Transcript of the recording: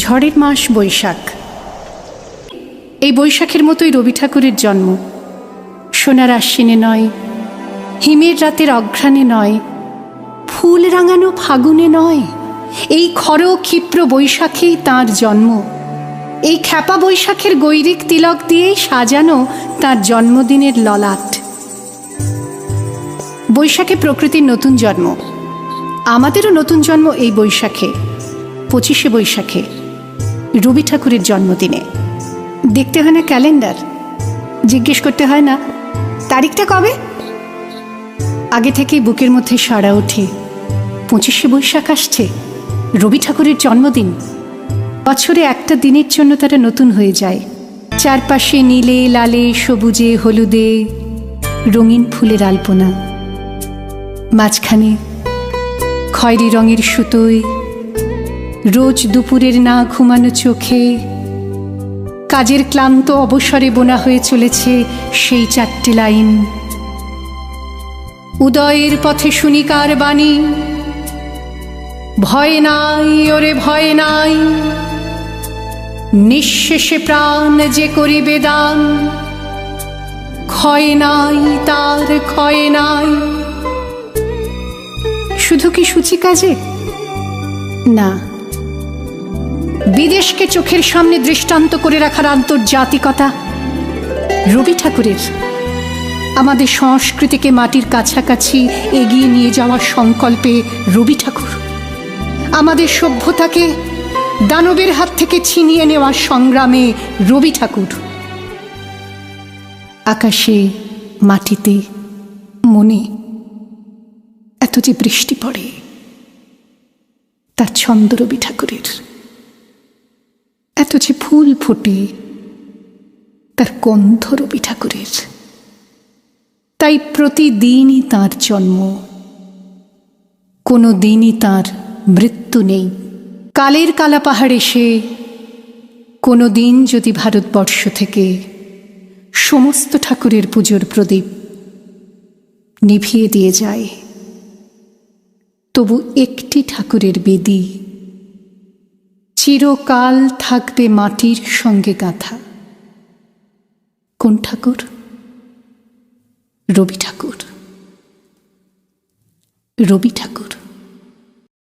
ঝড়ের মাস বৈশাখ। এই বৈশাখের মতোই রবি ঠাকুরের জন্ম। সোনার আশ্বিনে নয়, হিমের রাতের অঘ্রাণে নয়, ফুল রাঙানো ফাগুনে নয়, এই খর ক্ষিপ্র বৈশাখেই তাঁর জন্ম। এই খ্যাপা বৈশাখের গৈরিক তিলক দিয়েই সাজানো তাঁর জন্মদিনের ললাট। বৈশাখে প্রকৃতির নতুন জন্ম, আমাদেরও নতুন জন্ম এই বৈশাখে, 25শে বৈশাখে, রবি ঠাকুরের জন্মদিনে। দেখতে হয় না ক্যালেন্ডার, জিজ্ঞেস করতে হয় না তারিখটা কবে। আগে থেকেই বুকের মধ্যে সাড়া ওঠে, 25শে বৈশাখ আসছে, রবি ঠাকুরের জন্মদিন। বছরে একটা দিনের জন্য তারা নতুন হয়ে যায়। চারপাশে নীলে লালে সবুজে হলুদে রঙিন ফুলের আলপনা, মাঝখানে খয়েরি রঙের সুতোয় রোজ দুপুরের না ঘুমানো চোখে কাজের ক্লান্ত অবসরে বোনা হয়ে চলেছে সেই 4টে লাইন। উদয়ের পথে শুনিকার বাণী, ভয় নাই ওরে ভয় নাই, নিঃশেষে প্রাণ যে করিবে দান, ক্ষয় নাই তার ক্ষয় নাই। শুধু কি সূচি কাজে? না, বিদেশকে চোখের সামনে দৃষ্টান্ত করে রাখার আন্তর্জাতিকতা রবি ঠাকুরের। আমাদের সংস্কৃতিকে মাটির কাছাকাছি এগিয়ে নিয়ে যাওয়ার সংকল্পে রবি ঠাকুর। আমাদের সভ্যতাকে দানবের হাত থেকে ছিনিয়ে নেওয়ার সংগ্রামে রবি ঠাকুর। আকাশে, মাটিতে, মনে এত যে বৃষ্টি পড়ে, তার ছন্দ রবি ঠাকুরের। এত যে ফুল ফোটে, তার গন্ধ রবি ঠাকুরের। তাই প্রতিদিনই তাঁর জন্ম, কোনো দিনই তাঁর মৃত্যু নেই। কালের কালা পাহাড় এসে কোনো দিন যদি ভারতবর্ষ থেকে সমস্ত ঠাকুরের পুজোর প্রদীপ নিভিয়ে দিয়ে যায়, তবু একটি ঠাকুরের বেদী চিরকাল থাকবে মাটির সঙ্গে গাঁথা। কোন ঠাকুর? রবি ঠাকুর। রবি ঠাকুর।